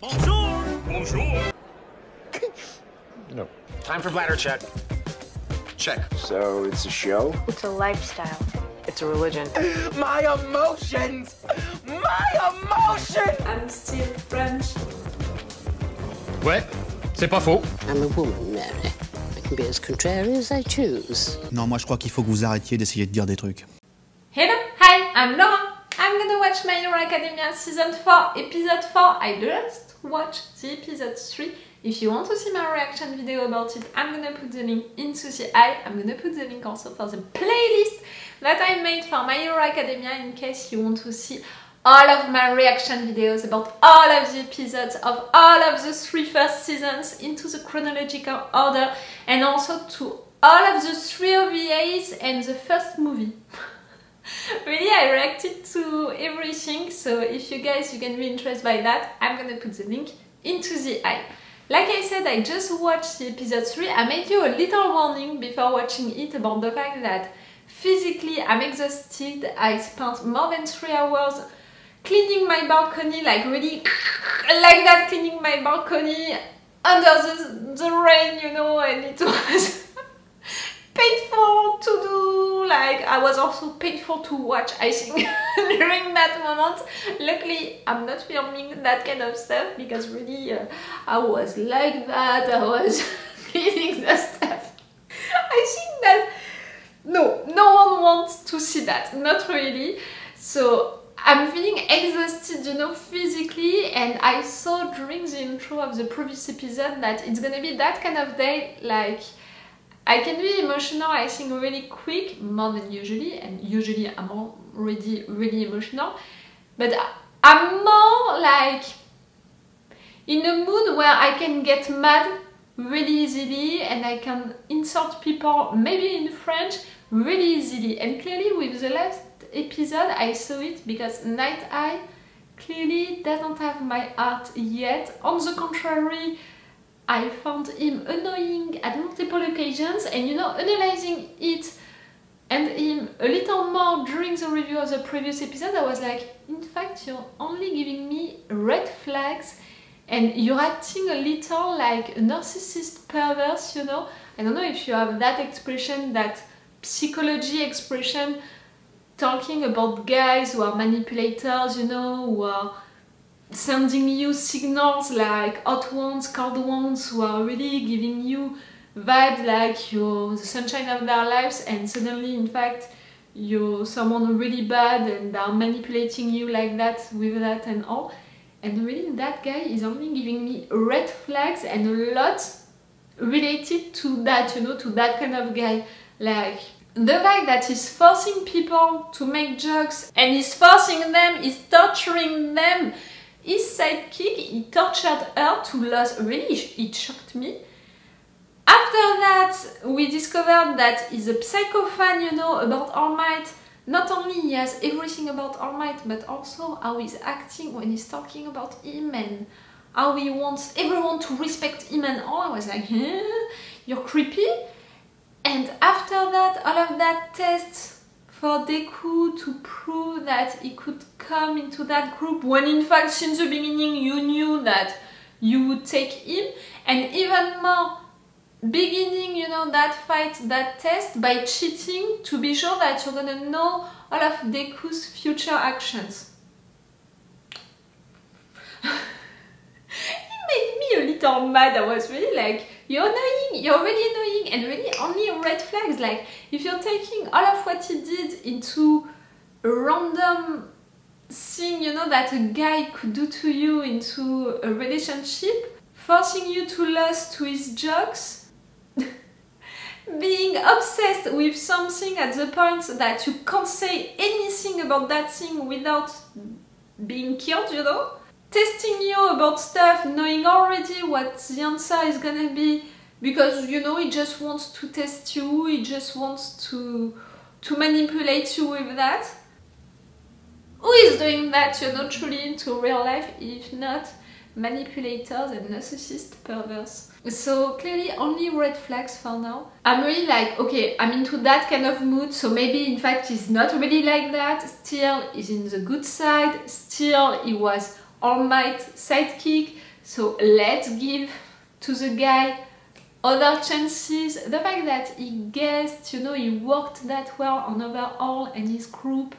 Bonjour! Bonjour! No. Time for bladder check. Check. So it's a show? It's a lifestyle. It's a religion. My emotions! My emotions! I'm still French. Ouais, c'est pas faux. I'm a woman, Mary. I can be as contrary as I choose. Non, moi je crois qu'il faut que vous arrêtiez d'essayer de dire des trucs. Hello, hi, I'm Laura. I'm gonna watch My Hero Academia Season 4, Episode 4. I just watched the Episode 3. If you want to see my reaction video about it, I'm gonna put the link into the I'm gonna put the link also for the playlist that I made for My Hero Academia in case you want to see all of my reaction videos about all of the episodes of all of the 3 first seasons into the chronological order, and also to all of the 3 OVAs and the first movie. Really, I reacted to everything, so if you guys can be interested by that, I'm gonna put the link into the Like I said, I just watched the episode 3. I made you a little warning before watching it about the fact that physically I'm exhausted. I spent more than 3 hours cleaning my balcony, like really like that, cleaning my balcony under the rain, you know, and it was painful to do. Like, I was also painful to watch, I think, during that moment. Luckily, I'm not filming that kind of stuff because really I was like that. I was cleaning the stuff. I think that no one wants to see that, not really. So I'm feeling exhausted, you know, physically, and I saw during the intro of the previous episode that it's gonna be that kind of day. Like, I can be emotional, I think, really quick, more than usually, and usually I'm already really emotional, but I'm more like in a mood where I can get mad really easily, and I can insult people, maybe in French, really easily. And clearly with the last episode I saw it, because Night Eye clearly doesn't have my heart yet. On the contrary, I found him annoying at multiple occasions, and you know, analyzing it and him a little more during the review of the previous episode, I was like, in fact, you're only giving me red flags and you're acting a little like a narcissist perverse, you know. I don't know if you have that expression, that psychology expression, talking about guys who are manipulators, you know, who are sending you signals like hot ones, cold ones, who are really giving you vibes like you're the sunshine of their lives, and suddenly in fact you're someone really bad and are manipulating you like that with that and all. And really that guy is only giving me red flags, and a lot related to that, you know, to that kind of guy. Like the fact that he's forcing people to make jokes, and he's forcing them, he's torturing them. His sidekick, he tortured her to lose. Really, it shocked me. After that, we discovered that he's a psycho fan, you know, about All Might. Not only he has everything about All Might, but also how he's acting when he's talking about him, and how he wants everyone to respect him and all. I was like, you're creepy. And after that, all of that tests for Dekku to prove that he could come into that group, when in fact since the beginning you knew that you would take him, and even more beginning, you know, that fight, that test by cheating to be sure that you're gonna know all of Dekku's future actions. It made me a little mad. I was really like, you're annoying, you're really annoying, and really only red flags. Like, if you're taking all of what he did into a random thing, you know, that a guy could do to you into a relationship, forcing you to listen to his jokes, being obsessed with something at the point that you can't say anything about that thing without being killed, you know? Testing you about stuff, knowing already what the answer is gonna be, because, you know, he just wants to test you, he just wants to manipulate you with that. Who is doing that, you know, truly into real life, if not manipulators and narcissist perverse? So clearly only red flags for now. I'm really like, okay, I'm into that kind of mood, so maybe in fact he's not really like that, still he's in the good side, still he was All Might sidekick, So let's give to the guy other chances. The fact that he guessed, you know, he worked that well on Overhaul and his group,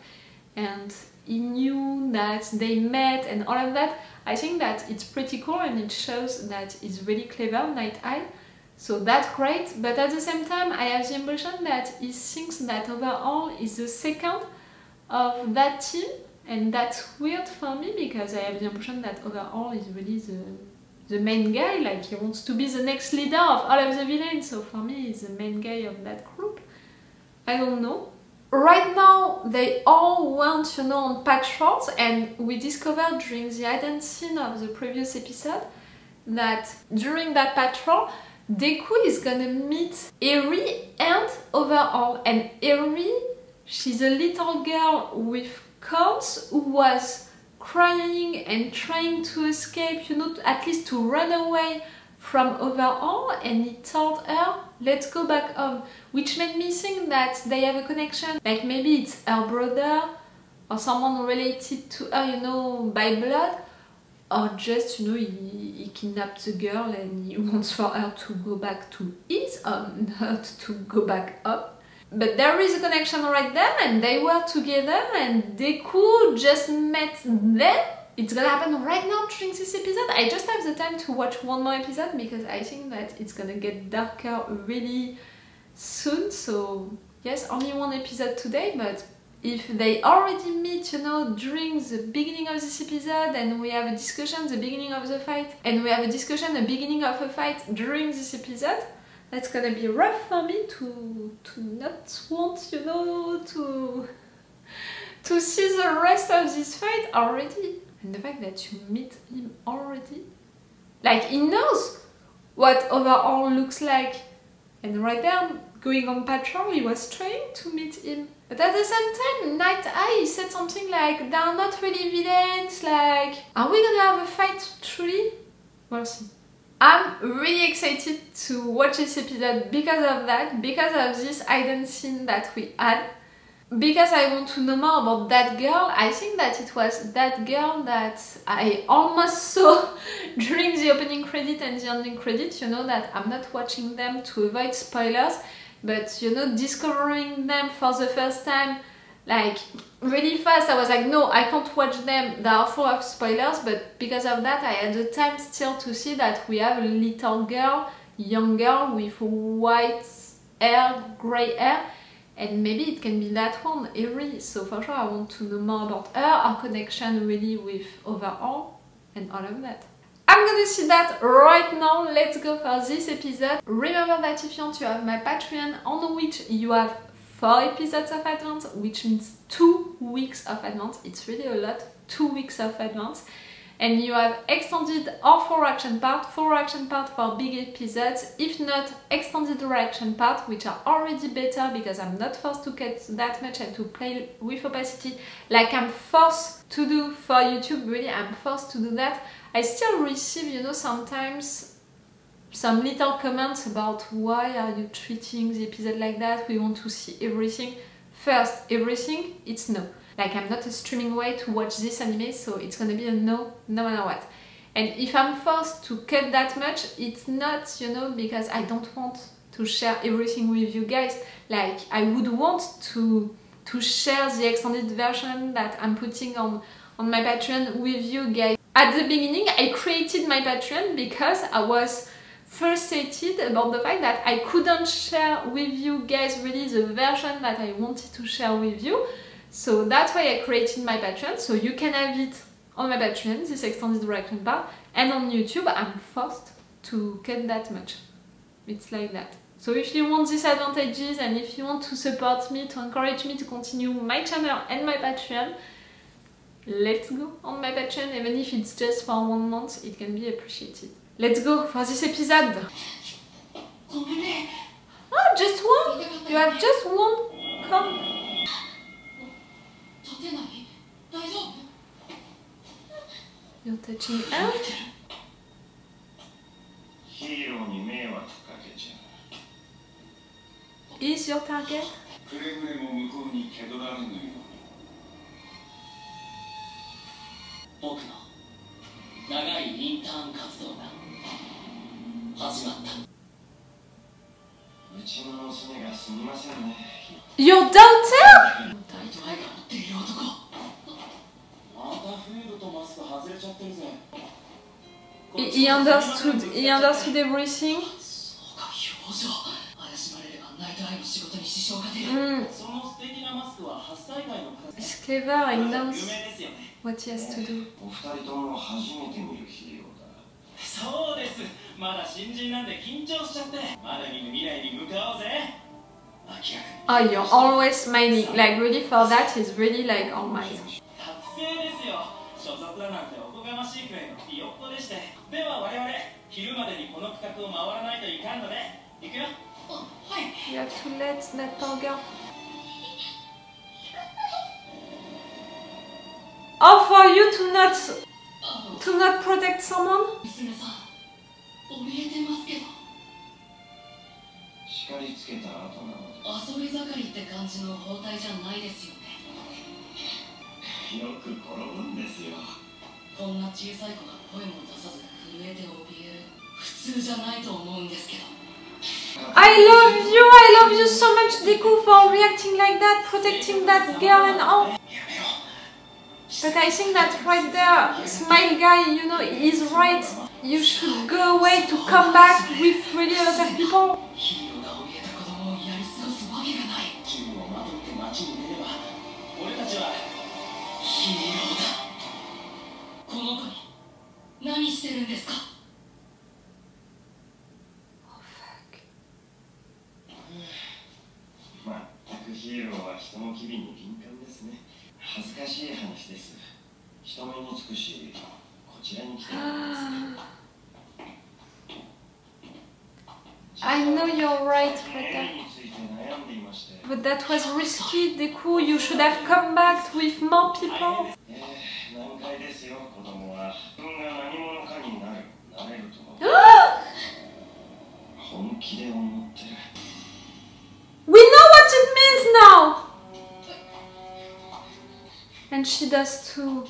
and he knew that they met and all of that, I think that it's pretty cool and it shows that he's really clever, Night Eye. So that's great, but at the same time I have the impression that he thinks that Overhaul is the second of that team, and that's weird for me because I have the impression that Overhaul is really the main guy, like he wants to be the next leader of all of the villains, so for me he's the main guy of that group. I don't know. Right now they all went, you know, on patrols, and we discovered during the hidden scene of the previous episode that during that patrol Dekku is gonna meet Eri and Overhaul, and Eri, she's a little girl with corns who was crying and trying to escape, you know, at least to run away from Overhaul, and he told her, let's go back home, which made me think that they have a connection, like maybe it's her brother or someone related to her, you know, by blood, or just, you know, he kidnapped the girl and he wants for her to go back to his home, not to go back up. But there is a connection right there, and they were together, and Dekku just met them. It's gonna happen right now during this episode. I just have the time to watch one more episode because I think that it's gonna get darker really soon. So yes, only one episode today, but if they already meet, you know, during the beginning of this episode, and we have a discussion at the beginning of the fight, and we have a discussion at the beginning of a fight during this episode, that's gonna be rough for me to not want, you know, to see the rest of this fight already. And the fact that you meet him already, like he knows what Overhaul looks like, and right there, going on patrol, he was trying to meet him. But at the same time, Night Eye said something like, they are not really villains, like, are we gonna have a fight truly? We'll see. I'm really excited to watch this episode because of that, because of this hidden scene that we had, because I want to know more about that girl. I think that it was that girl that I almost saw during the opening credit and the ending credit. You know that I'm not watching them to avoid spoilers, but you know, discovering them for the first time, like really fast, I was like, no, I can't watch them, they are full of spoilers. But because of that, I had the time still to see that we have a little girl, young girl with white hair, grey hair, and maybe it can be that one, Eri. So for sure I want to know more about her, our connection really with Overhaul and all of that. I'm gonna see that right now. Let's go for this episode. Remember that if you want to have my Patreon, on which you have 4 episodes of advance, which means 2 weeks of advance. It's really a lot, 2 weeks of advance. And you have extended or 4 reaction part for big episodes, if not extended reaction part, which are already better because I'm not forced to cut that much and to play with opacity like I'm forced to do for YouTube. Really, I'm forced to do that. I still receive, you know, sometimes some little comments about why are you treating the episode like that, we want to see everything. First, everything, it's no. Like, I'm not a streaming way to watch this anime, so it's gonna be a no, no matter what. And if I'm forced to cut that much, it's not, you know, because I don't want to share everything with you guys. Like, I would want to share the extended version that I'm putting on my Patreon with you guys. At the beginning, I created my Patreon because I was frustrated about the fact that I couldn't share with you guys really the version that I wanted to share with you. So that's why I created my Patreon, so you can have it on my Patreon, this extended reaction part, and on YouTube I'm forced to cut that much. It's like that. So if you want these advantages and if you want to support me, to encourage me to continue my channel and my Patreon, let's go on my Patreon. Even if it's just for 1 month, it can be appreciated. Let's go for this episode. Oh, just one? You have just one? Come. You're touching her? Is your target? Your daughter? He understood everything. He's clever, he knows what he has to do. Oh, you're always smiling. Like, really, for that, he's really like, oh my. You have to let that poor girl. Oh, for you to not protect someone? I love you so much, Dekku, for reacting like that, protecting that girl and all. But I think that right there, Smile Guy, you know, is right. You should go away to come back with really a lot of people. Oh fuck. I know you're right, but that was risky, Dekku. You should have come back with more people. We know what it means now! And she does too.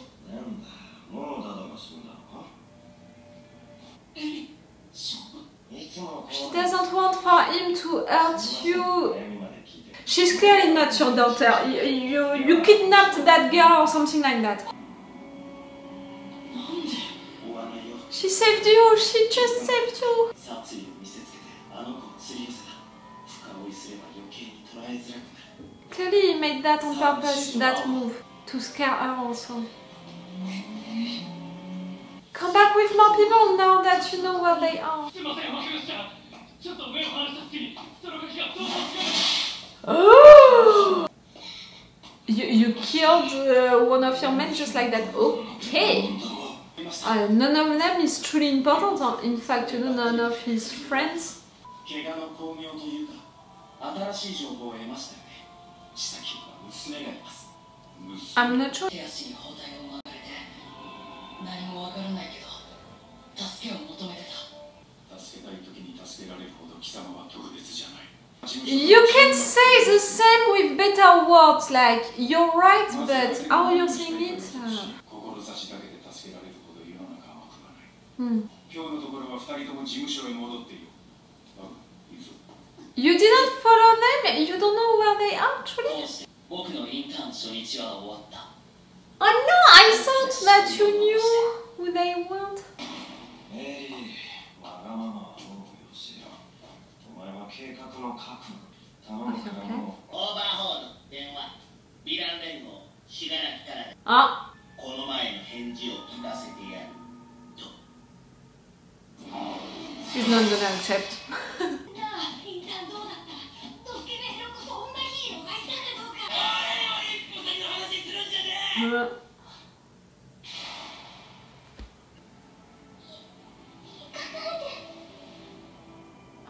She doesn't want for him to hurt you. She's clearly not your daughter. You kidnapped that girl or something like that. She saved you. She just saved you. Clearly he made that on purpose, that move, to scare her also. Come back with more people now that you know where they are. Oh! You killed one of your men just like that. Okay. None of them is truly important. In fact, you know, none of his friends. I'm not sure. You can say the same with better words, like, you're right, but how you're saying it? You didn't follow them? You don't know where they are, actually? Oh no, I thought that you knew who they weren't. Ah. She's not gonna accept.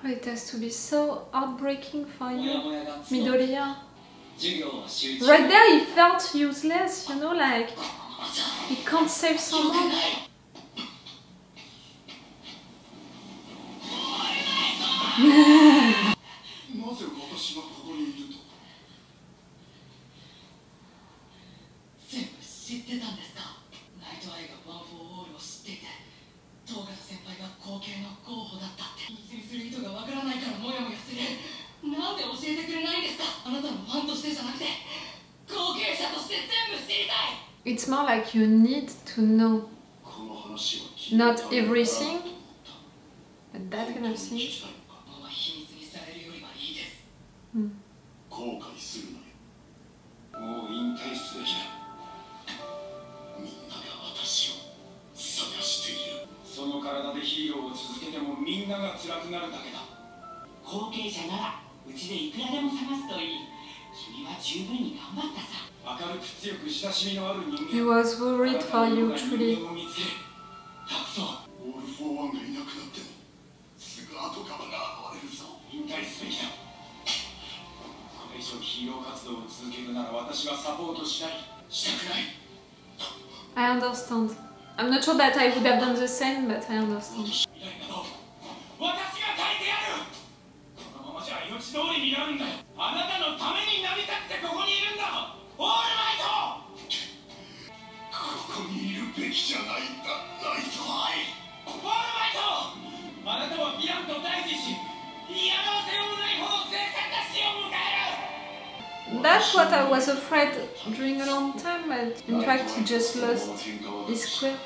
Oh, it has to be so heartbreaking for you, Midoriya. Right there he felt useless, you know, like he can't save someone. It's more like you need to know not everything, but that kind of thing. He was worried for you, truly. I understand. I'm not sure that I would have done the same, but I understand. That's what I was afraid during a long time, but in fact he just lost his quirk.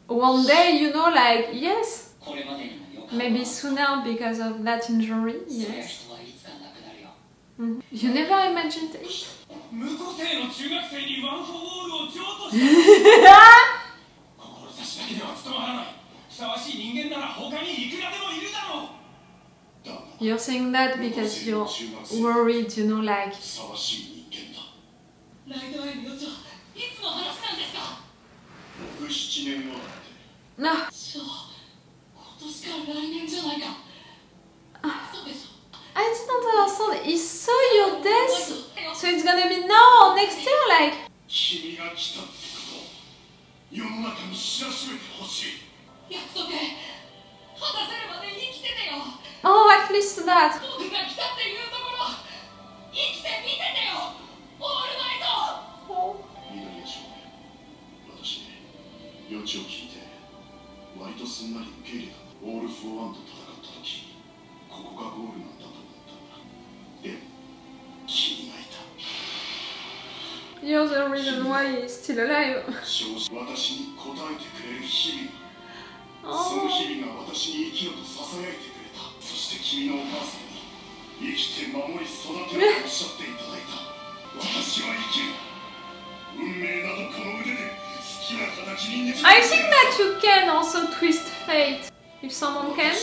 One day, you know, like, yes, maybe sooner because of that injury, yes. You never imagined it? You're saying that because you're worried, you know, like... No. I didn't understand. He saw your death, so it's gonna be now or next year, like... Oh, at least that. You're the reason why he's still alive. Oh. I think that you can also twist fate if someone can.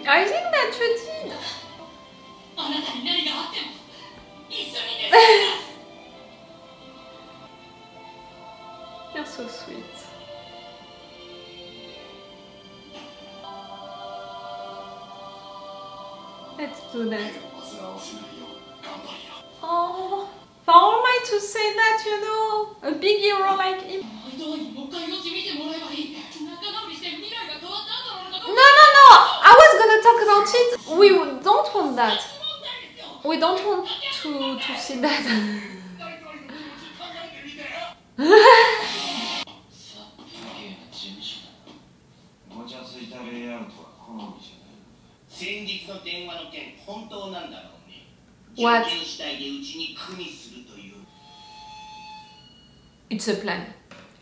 I think that you did. You're so sweet. Let's do that. Oh, for All Might to say that, you know, a big hero like him. No, I was gonna talk about it. We don't want that. We don't want to see that. What? It's a plan.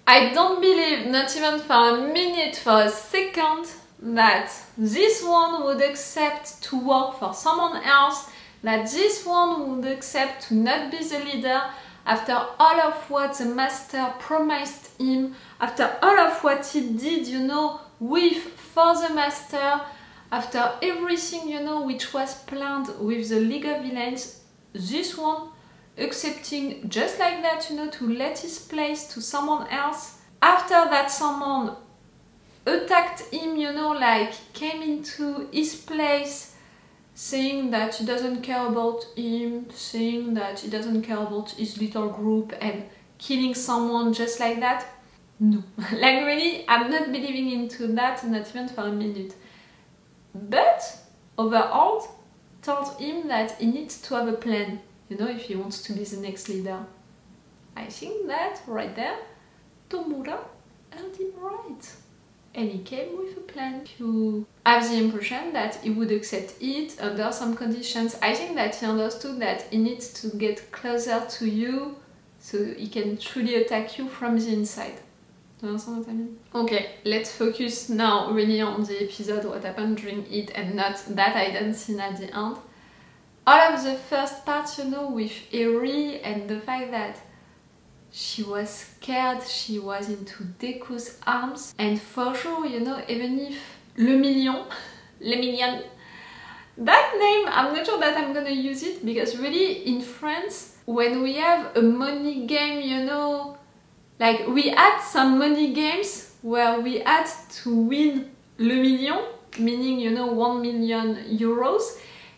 I don't believe, not even for a minute, for a second, that this one would accept to work for someone else, that this one would accept to not be the leader after all of what the master promised him, after all of what he did, you know, for the master, after everything, you know, which was planned with the League of Villains. This one accepting just like that, you know, to let his place to someone else. After that someone attacked him, you know, like came into his place saying that he doesn't care about him, saying that he doesn't care about his little group and killing someone just like that. No. Like really, I'm not believing into that, not even for a minute. But Overhaul told him that he needs to have a plan, you know, if he wants to be the next leader. I think that right there, Tomura heard him right. And he came with a plan. You have the impression that he would accept it under some conditions. I think that he understood that he needs to get closer to you so he can truly attack you from the inside. Do you understand what I mean? Okay, let's focus now really on the episode, what happened during it, and not that I didn't see at the end. All of the first part, you know, with Eri and the fact that she was scared, she was into Dekku's arms, and for sure, you know, even if Le Million, that name, I'm not sure that I'm gonna use it, because really in France, when we have a money game, you know, like we had some money games where we had to win Le Million, meaning, you know, 1 million euros,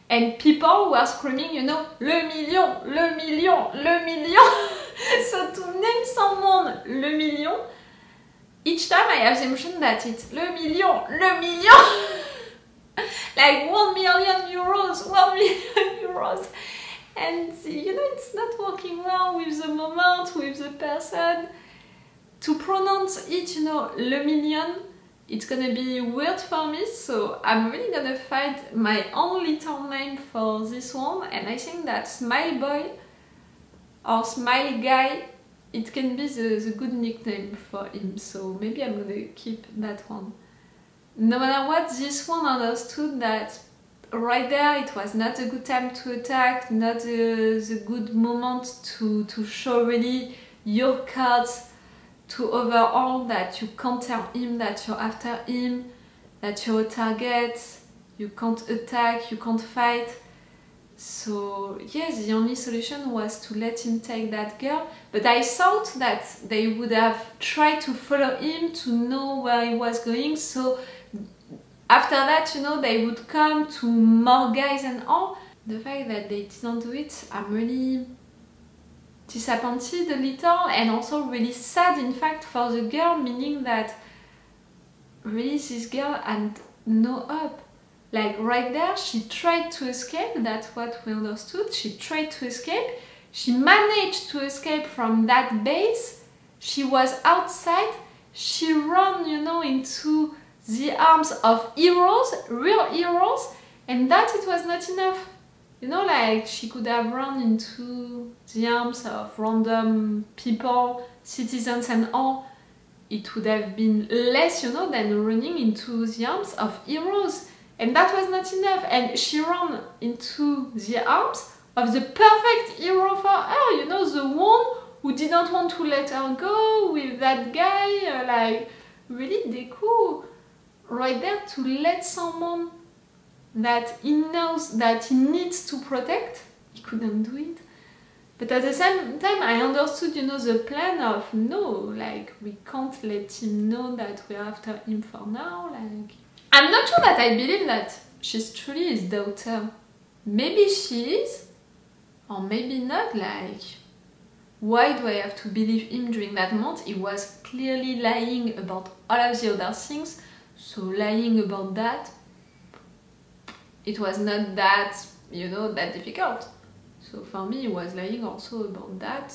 and people were screaming, you know, Le Million, Le Million, Le Million. So to name someone Le Million, each time I have the impression that it's Le Million, Le Million. Like 1 million euros, 1 million euros. And you know, it's not working well with the moment, with the person. To pronounce it, you know, Le Million, it's gonna be weird for me, so I'm really gonna find my own little name for this one, and I think that Smile Boy or Smile Guy, it can be the good nickname for him, so maybe I'm gonna keep that one. No matter what, this one understood that right there it was not a good time to attack, not the good moment to show really your cards, to Overhaul, that you can't tell him that you're after him, that you're a target, you can't attack, you can't fight. So yes, the only solution was to let him take that girl, but I thought that they would have tried to follow him to know where he was going, so after that, you know, they would come to more guys and all. The fact that they didn't do it, I'm really disappointed a little, and also really sad in fact for the girl, meaning that really this girl had no hope. Like right there, she tried to escape, that's what we understood, she tried to escape, she managed to escape from that base, she was outside, she ran, you know, into the arms of heroes, real heroes, and that it was not enough. You know, like she could have run into the arms of random people, citizens and all. It would have been less, you know, than running into the arms of heroes. And that was not enough. And she ran into the arms of the perfect hero for her, you know, the one who didn't want to let her go with that guy. Like, really, Dekku, right there, to let someone that he knows that he needs to protect, he couldn't do it. But at the same time, I understood, you know, the plan of, no, like, we can't let him know that we're after him for now, like... I'm not sure that I believe that she's truly his daughter. Maybe she is, or maybe not, like... Why do I have to believe him during that month? He was clearly lying about all of the other things, so lying about that, it was not that, you know, that difficult. So for me, he was lying also about that,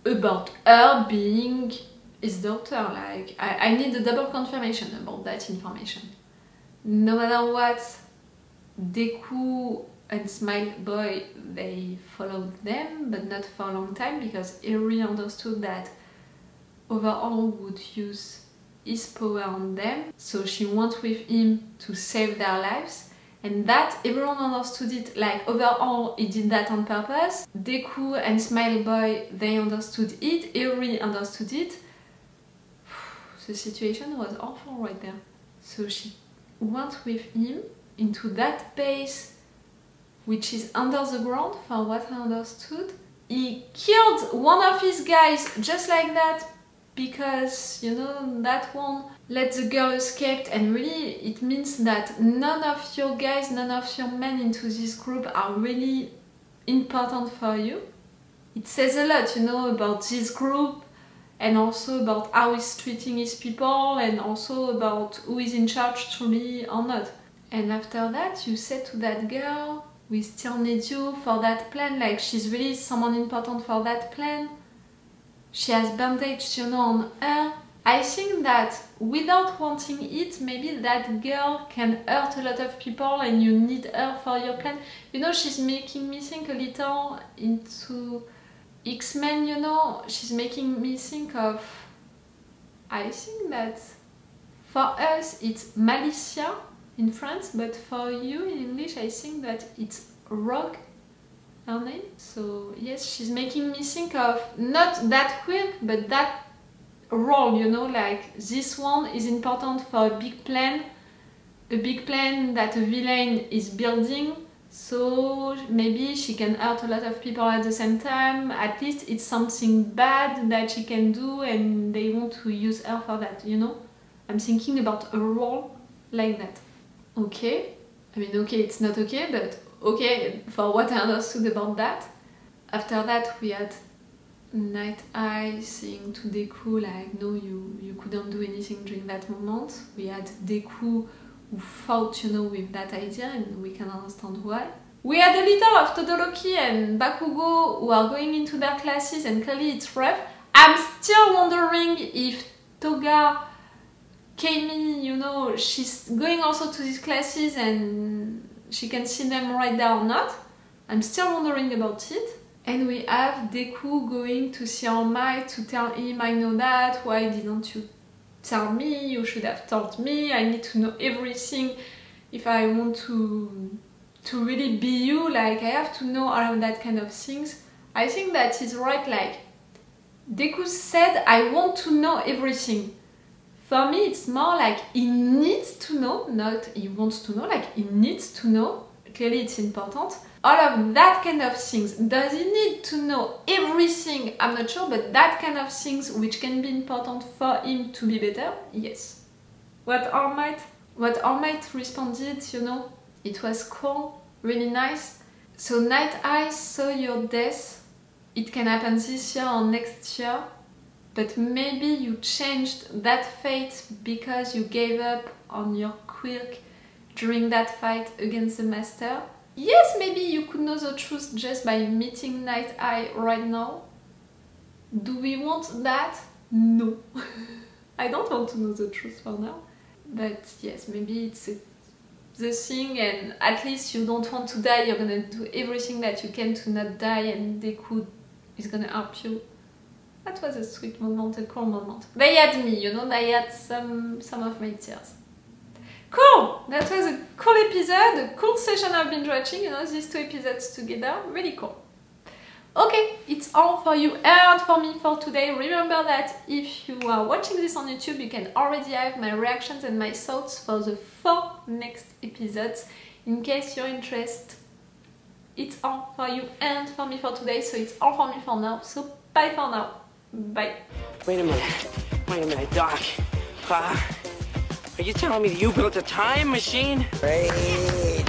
about her being his daughter. Like, I need a double confirmation about that information. No matter what, Dekku and Smile Boy, they followed them, but not for a long time, because Eri understood that Overhaul would use his power on them, so she went with him to save their lives. And that, everyone understood it, like Overhaul, he did that on purpose. Dekku and Smile Boy, they understood it, Eri understood it. The situation was awful right there. So she went with him into that base, which is under the ground, for what I understood. He killed one of his guys just like that, because, you know, that one let the girl escape, and really it means that none of your guys, none of your men into this group are really important for you. It says a lot, you know, about this group, and also about how he's treating his people, and also about who is in charge truly or not. And after that, you said to that girl, we still need you for that plan, like she's really someone important for that plan. She has bandaged, you know, on her. I think that without wanting it, maybe that girl can hurt a lot of people and you need her for your plan. You know, she's making me think a little into X-Men, you know. She's making me think of... I think that for us it's Malicia in France, but for you in English I think that it's Rogue, her name. So yes, she's making me think of not that quirk, but that role, you know, like this one is important for a big plan that a villain is building, so maybe she can hurt a lot of people at the same time. At least it's something bad that she can do and they want to use her for that, you know. I'm thinking about a role like that. Okay, I mean, okay, it's not okay, but okay, for what I understood about that. After that we had Night Eye saying to Dekku like, no, you couldn't do anything during that moment. We had Dekku who fought, you know, with that idea, and we can understand why. We had a little of Todoroki and Bakugo who are going into their classes, and clearly it's rough. I'm still wondering if Toga, Keimi, you know, she's going also to these classes and she can see them right there or not. I'm still wondering about it. And we have Dekku going to see Mai to tell him, I know that, why didn't you tell me? You should have told me, I need to know everything if I want to really be you, like I have to know all of that kind of things. I think that is right, like Dekku said, I want to know everything. For me it's more like he needs to know, not he wants to know, like he needs to know. Clearly it's important. All of that kind of things. Does he need to know everything? I'm not sure, but that kind of things which can be important for him to be better, yes. What All Might responded, you know, it was cool, really nice. So Night Eye saw your death. It can happen this year or next year, but maybe you changed that fate because you gave up on your quirk during that fight against the Master. Yes, maybe you could know the truth just by meeting Night Eye right now. Do we want that? No. I don't want to know the truth for now. But yes, maybe it's the thing, and at least you don't want to die, you're gonna do everything that you can to not die, and Dekku is gonna help you. That was a sweet moment, a cool moment. They had me, you know, they had some of my tears. Cool! That was a cool episode, a cool session I've been watching, you know, these two episodes together, really cool. Okay, it's all for you and for me for today. Remember that if you are watching this on YouTube, you can already have my reactions and my thoughts for the 4 next episodes, in case you're interested. It's all for you and for me for today, so it's all for me for now, so bye for now. Bye. Wait a minute, Doc. Are you telling me that you built a time machine? Hey.